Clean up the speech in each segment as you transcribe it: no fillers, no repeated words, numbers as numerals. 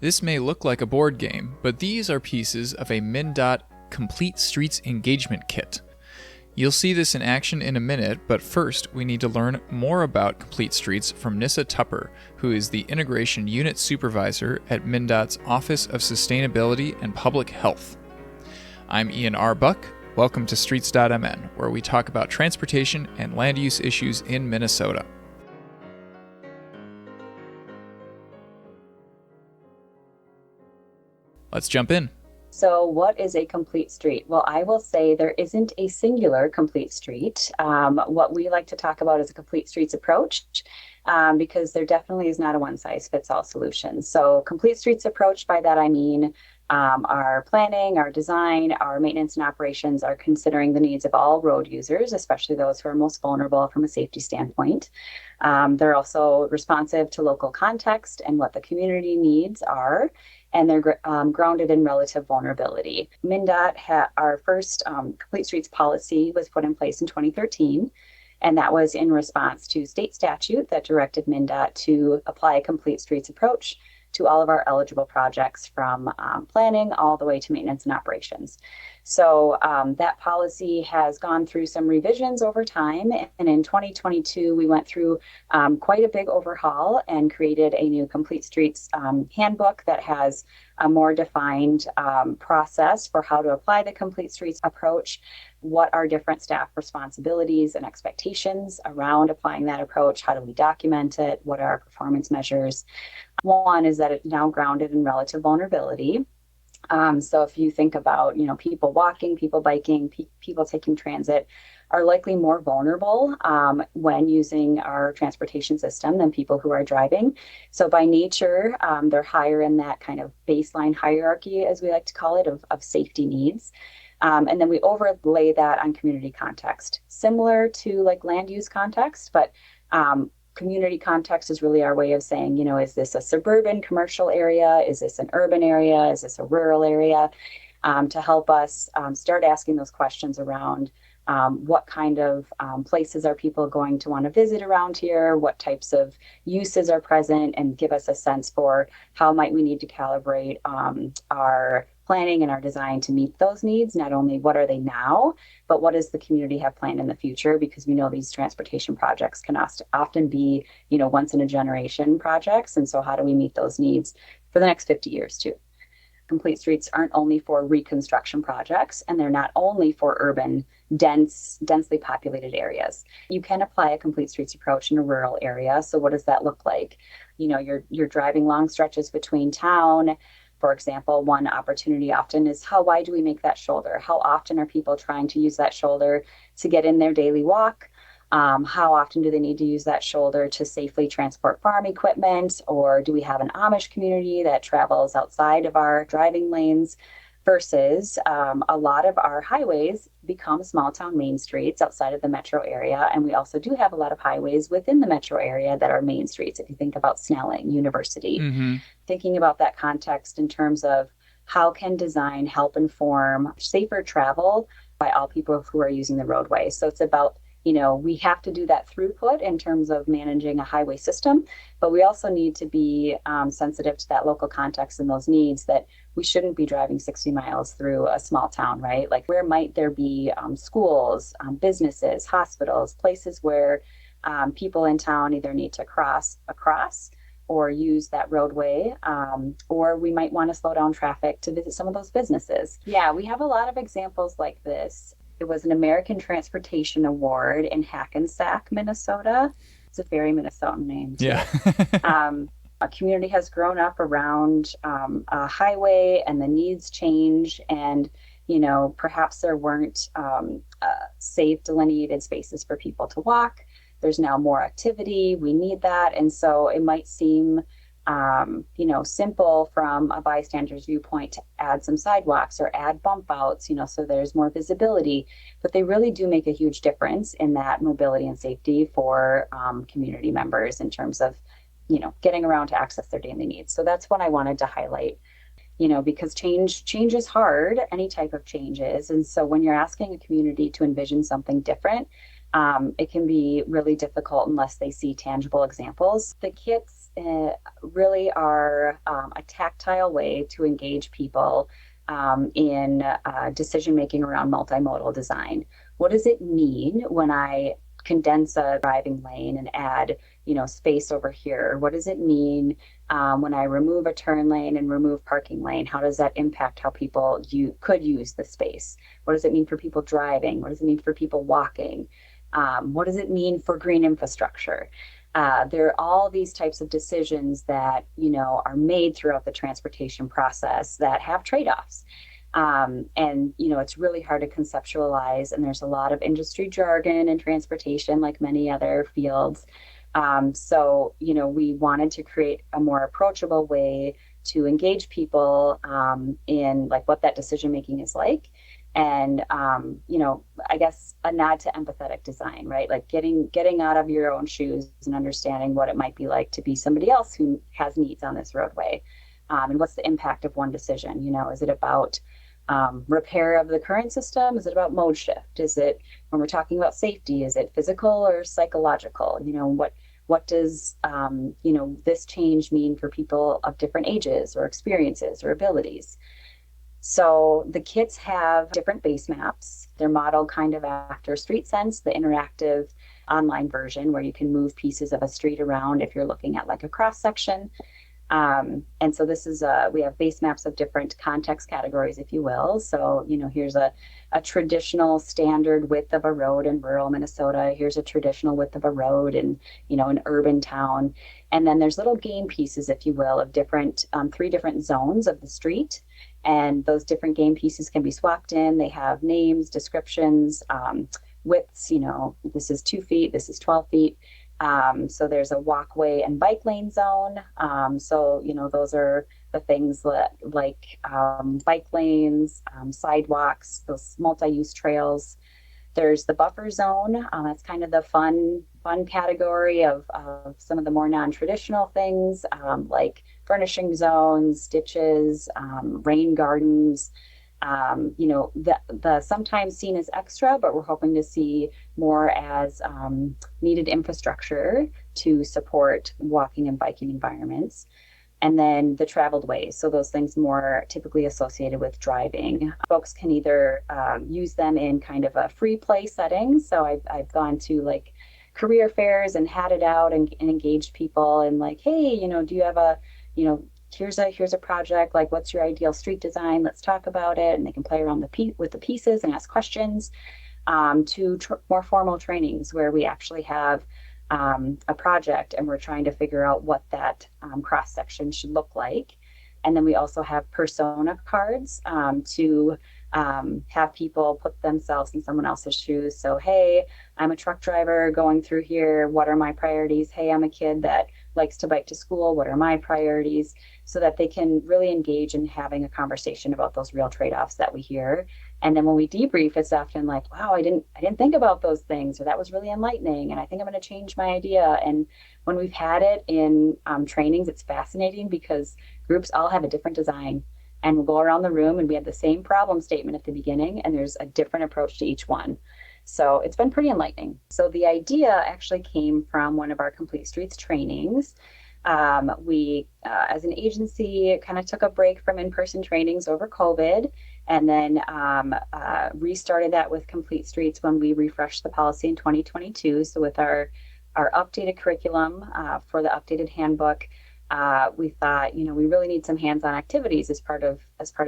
This may look like a board game, but these are pieces of a MnDOT Complete Streets Engagement Kit. You'll see this in action in a minute, but first we need to learn more about Complete Streets from Nissa Tupper, who is the Integration Unit Supervisor at MnDOT's Office of Sustainability and Public Health. I'm Ian R. Buck. Welcome to Streets.mn, where we talk about transportation and land use issues in Minnesota. Let's jump in. So what is a complete street? Well, I will say there isn't a singular complete street. What we like to talk about is a complete streets approach, because there definitely is not a one-size-fits-all solution. So complete streets approach, by that I mean our planning, our design, our maintenance and operations are considering the needs of all road users, especially those who are most vulnerable from a safety standpoint. They're also responsive to local context and what the community needs are, and they're grounded in relative vulnerability. MnDOT, our first Complete Streets policy was put in place in 2013, and that was in response to state statute that directed MnDOT to apply a complete streets approach to all of our eligible projects, from planning all the way to maintenance and operations. So that policy has gone through some revisions over time. And in 2022, we went through quite a big overhaul and created a new Complete Streets handbook that has a more defined process for how to apply the Complete Streets approach, what are different staff responsibilities and expectations around applying that approach, how do we document it, what are our performance measures. One is that it's now grounded in relative vulnerability. So if you think about, people walking, people biking, people taking transit are likely more vulnerable when using our transportation system than people who are driving. So by nature, they're higher in that kind of baseline hierarchy, as we like to call it, of safety needs. And then we overlay that on community context, similar to like land use context, but community context is really our way of saying, is this a suburban commercial area? Is this an urban area? Is this a rural area? To help us start asking those questions around what kind of places are people going to want to visit around here? What types of uses are present? And give us a sense for how might we need to calibrate our planning and our design to meet those needs. Not only what are they now, but what does the community have planned in the future? Because we know these transportation projects can often be, once in a generation projects. And so how do we meet those needs for the next 50 years too? Complete streets aren't only for reconstruction projects, and they're not only for urban, densely populated areas. You can apply a complete streets approach in a rural area. So what does that look like? You're driving long stretches between town. For example, one opportunity often is how wide do we make that shoulder? How often are people trying to use that shoulder to get in their daily walk? How often do they need to use that shoulder to safely transport farm equipment? Or do we have an Amish community that travels outside of our driving lanes? Versus a lot of our highways become small town main streets outside of the metro area. And we also do have a lot of highways within the metro area that are main streets. If you think about Snelling University, thinking about that context in terms of how can design help inform safer travel by all people who are using the roadway. So it's about, we have to do that throughput in terms of managing a highway system, but we also need to be sensitive to that local context and those needs, that we shouldn't be driving 60 miles through a small town, right? Like, where might there be schools, businesses, hospitals, places where people in town either need to cross across or use that roadway, or we might want to slow down traffic to visit some of those businesses. Yeah, we have a lot of examples like this. It was an American Transportation Award in Hackensack, Minnesota. It's a very Minnesotan name, too. Yeah. A community has grown up around a highway, and the needs change. And, perhaps there weren't safe delineated spaces for people to walk. There's now more activity. We need that. And so it might seem simple from a bystander's viewpoint to add some sidewalks or add bump outs, so there's more visibility, but they really do make a huge difference in that mobility and safety for community members in terms of, getting around to access their daily needs. So that's what I wanted to highlight, because change is hard, any type of change is. And so when you're asking a community to envision something different, it can be really difficult unless they see tangible examples. The kits really are a tactile way to engage people in decision making around multimodal design. What does it mean when I condense a driving lane and add, space over here? What does it mean when I remove a turn lane and remove parking lane? How does that impact how people could use the space? What does it mean for people driving? What does it mean for people walking? What does it mean for green infrastructure? There are all these types of decisions that, are made throughout the transportation process that have trade-offs. It's really hard to conceptualize, and there's a lot of industry jargon in transportation, like many other fields. We wanted to create a more approachable way to engage people in like what that decision making is like. And I guess a nod to empathetic design, right? Like getting out of your own shoes and understanding what it might be like to be somebody else who has needs on this roadway. And what's the impact of one decision? Is it about repair of the current system? Is it about mode shift? Is it, when we're talking about safety, is it physical or psychological? What does this change mean for people of different ages or experiences or abilities? So the kits have different base maps. They're modeled kind of after Street Sense, the interactive online version where you can move pieces of a street around if you're looking at like a cross section. And so this is we have base maps of different context categories, if you will. So, here's a traditional standard width of a road in rural Minnesota. Here's a traditional width of a road in, an urban town. And then there's little game pieces, if you will, of different, 3 different zones of the street. And those different game pieces can be swapped in. They have names, descriptions, widths, this is 2 feet, this is 12 feet. So there's a walkway and bike lane zone. Those are the things that like bike lanes, sidewalks, those multi-use trails. There's the buffer zone. That's kind of the fun category of some of the more non-traditional things, like furnishing zones, ditches, rain gardens. The sometimes seen as extra, but we're hoping to see more as needed infrastructure to support walking and biking environments. And then the traveled ways, so those things more typically associated with driving. Folks can either use them in kind of a free play setting. So I've gone to like career fairs and had it out and engaged people and like, hey, do you have a, here's a project, like what's your ideal street design? Let's talk about it. And they can play around with the pieces and ask questions, to more formal trainings where we actually have a project and we're trying to figure out what that cross section should look like. And then we also have persona cards to have people put themselves in someone else's shoes. So, hey, I'm a truck driver going through here. What are my priorities? Hey, I'm a kid that likes to bike to school. What are my priorities? So that they can really engage in having a conversation about those real trade-offs that we hear. And then when we debrief, it's often like, wow, I didn't think about those things, or that was really enlightening, and I think I'm going to change my idea. And when we've had it in trainings, it's fascinating because groups all have a different design. And we'll go around the room and we have the same problem statement at the beginning, and there's a different approach to each one. So it's been pretty enlightening. So the idea actually came from one of our Complete Streets trainings. We, as an agency, kind of took a break from in-person trainings over COVID, and then restarted that with Complete Streets when we refreshed the policy in 2022. So with our updated curriculum for the updated handbook, we thought, we really need some hands-on activities as part of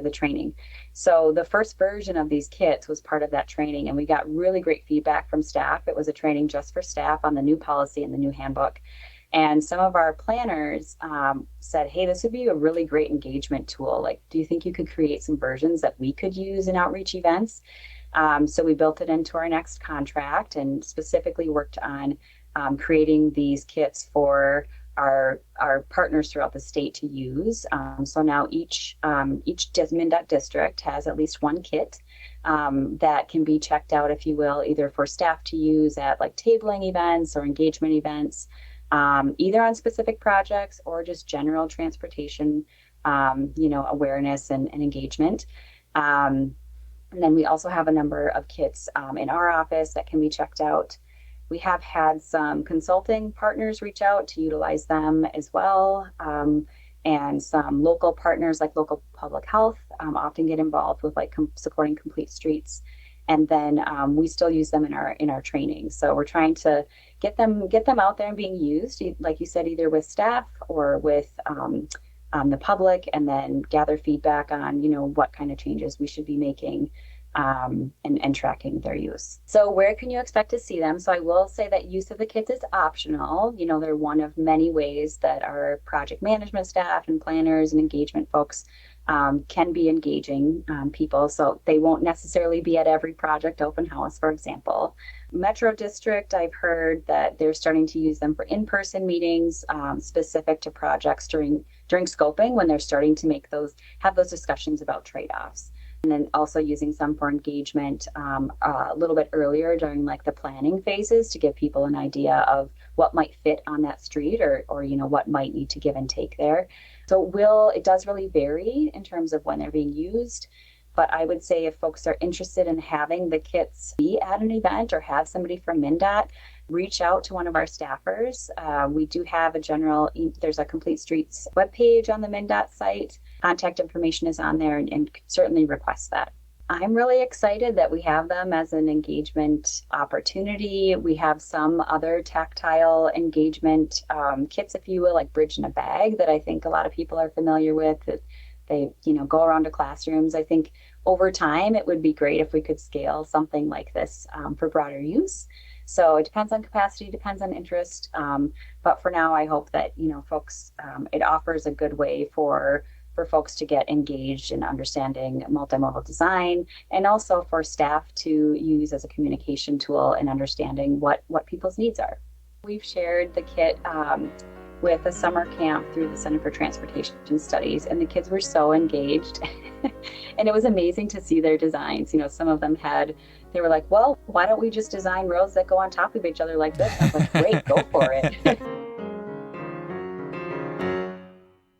the training. So the first version of these kits was part of that training, and we got really great feedback from staff. It was a training just for staff on the new policy and the new handbook. And some of our planners said, hey, this would be a really great engagement tool. Like, do you think you could create some versions that we could use in outreach events? So we built it into our next contract and specifically worked on creating these kits for our partners throughout the state to use. So now each MnDOT district has at least one kit that can be checked out, if you will, either for staff to use at like tabling events or engagement events, either on specific projects or just general transportation, awareness and engagement. And then we also have a number of kits in our office that can be checked out. We have had some consulting partners reach out to utilize them as well. And some local partners like local public health often get involved with like supporting complete streets. And then we still use them in our training. So we're trying to get them out there and being used, like you said, either with staff or with the public, and then gather feedback on, what kind of changes we should be making and tracking their use. So where can you expect to see them? So I will say that use of the kits is optional. They're one of many ways that our project management staff and planners and engagement folks can be engaging people. So they won't necessarily be at every project open house, for example. Metro District, I've heard that they're starting to use them for in-person meetings specific to projects during scoping, when they're starting to have those discussions about trade-offs. And then also using some for engagement a little bit earlier during like the planning phases to give people an idea of what might fit on that street or what might need to give and take there. So it does really vary in terms of when they're being used. But I would say if folks are interested in having the kits be at an event or have somebody from MnDOT, reach out to one of our staffers. We do have there's a Complete Streets webpage on the MnDOT site. Contact information is on there and certainly request that. I'm really excited that we have them as an engagement opportunity. We have some other tactile engagement kits, if you will, like Bridge in a Bag, that I think a lot of people are familiar with. They go around to classrooms. I think over time it would be great if we could scale something like this for broader use. So it depends on capacity, depends on interest. But for now, I hope that folks, it offers a good way for folks to get engaged in understanding multimodal design, and also for staff to use as a communication tool in understanding what people's needs are. We've shared the kit with a summer camp through the Center for Transportation Studies, and the kids were so engaged. And it was amazing to see their designs. Some of them they were like, well, why don't we just design roads that go on top of each other like this? I was like, great, go for it.